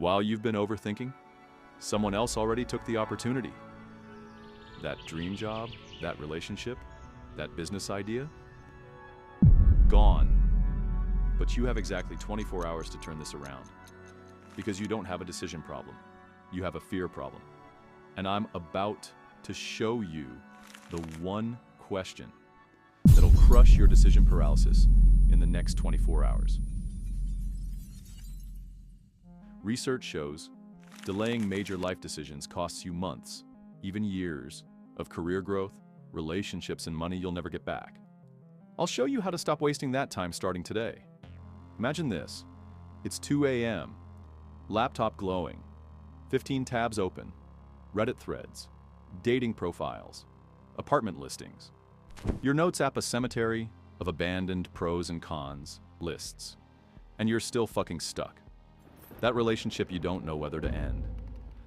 While you've been overthinking, someone else already took the opportunity. That dream job, that relationship, that business idea, gone. But you have exactly 24 hours to turn this around. Because you don't have a decision problem. You have a fear problem. And I'm about to show you the one question that'll crush your decision paralysis in the next 24 hours. Research shows delaying major life decisions costs you months, even years, of career growth, relationships, and money you'll never get back. I'll show you how to stop wasting that time starting today. Imagine this. It's 2 a.m., laptop glowing, 15 tabs open, Reddit threads, dating profiles, apartment listings. Your notes app a cemetery of abandoned pros and cons lists, and you're still fucking stuck. That relationship you don't know whether to end,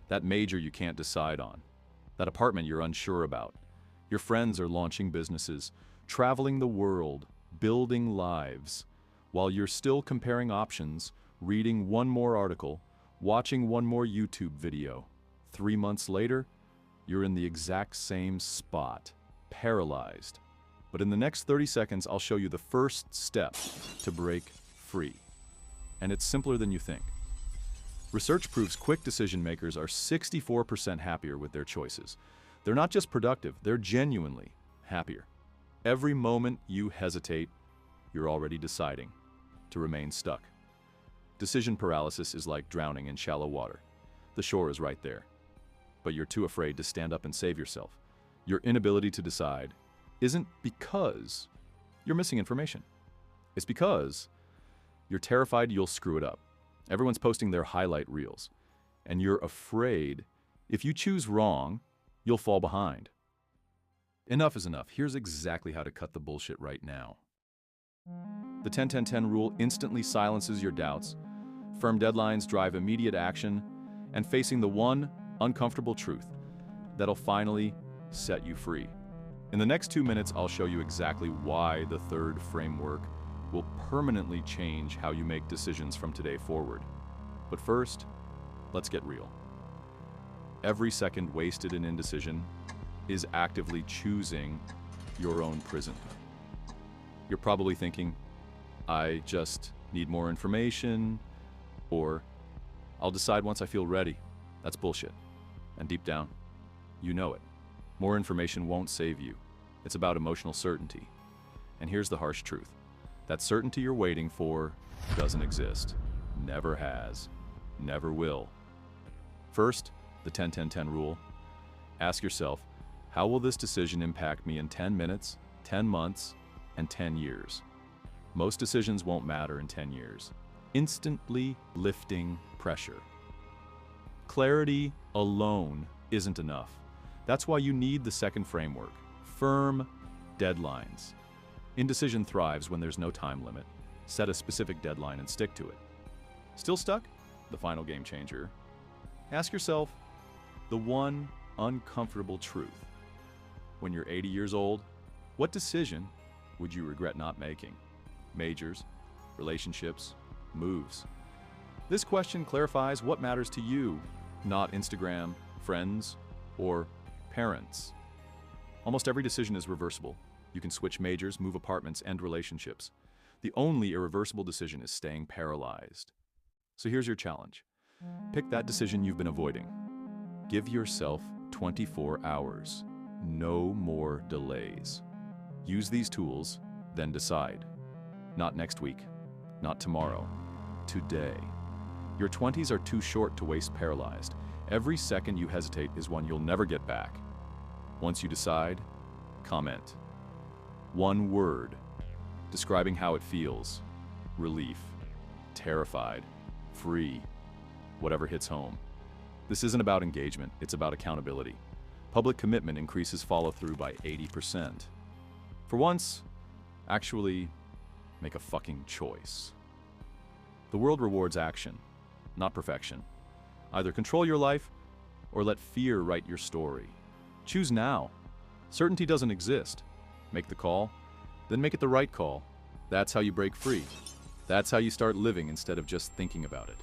that major you can't decide on, that apartment you're unsure about. Your friends are launching businesses, traveling the world, building lives, while you're still comparing options, reading one more article, watching one more YouTube video. 3 months later, you're in the exact same spot, paralyzed. But in the next 30 seconds, I'll show you the first step to break free. And it's simpler than you think. Research proves quick decision makers are 64% happier with their choices. They're not just productive, they're genuinely happier. Every moment you hesitate, you're already deciding to remain stuck. Decision paralysis is like drowning in shallow water. The shore is right there, but you're too afraid to stand up and save yourself. Your inability to decide isn't because you're missing information. It's because you're terrified you'll screw it up. Everyone's posting their highlight reels, and you're afraid if you choose wrong, you'll fall behind. Enough is enough. Here's exactly how to cut the bullshit right now. The 10-10-10 rule instantly silences your doubts. Firm deadlines drive immediate action, and facing the one uncomfortable truth that'll finally set you free. In the next 2 minutes, I'll show you exactly why the third framework will permanently change how you make decisions from today forward. But first, let's get real. Every second wasted in indecision is actively choosing your own prison. You're probably thinking, I just need more information, or I'll decide once I feel ready. That's bullshit. And deep down, you know it. More information won't save you. It's about emotional certainty. And here's the harsh truth. That certainty you're waiting for doesn't exist. Never has. Never will. First, the 10-10-10 rule. Ask yourself, how will this decision impact me in 10 minutes, 10 months, and 10 years? Most decisions won't matter in 10 years. Instantly lifting pressure. Clarity alone isn't enough. That's why you need the second framework. Firm deadlines. Indecision thrives when there's no time limit. Set a specific deadline and stick to it. Still stuck? The final game changer. Ask yourself the one uncomfortable truth. When you're 80 years old, what decision would you regret not making? Majors, relationships, moves. This question clarifies what matters to you, not Instagram, friends, or parents. Almost every decision is reversible. You can switch majors, move apartments, end relationships. The only irreversible decision is staying paralyzed. So here's your challenge. Pick that decision you've been avoiding. Give yourself 24 hours. No more delays. Use these tools, then decide. Not next week, not tomorrow, today. Your 20s are too short to waste paralyzed. Every second you hesitate is one you'll never get back. Once you decide, comment. One word, describing how it feels. Relief, terrified, free, whatever hits home. This isn't about engagement, it's about accountability. Public commitment increases follow-through by 80%. For once, actually make a fucking choice. The world rewards action, not perfection. Either control your life or let fear write your story. Choose now. Certainty doesn't exist. Make the call, then make it the right call. That's how you break free. That's how you start living instead of just thinking about it.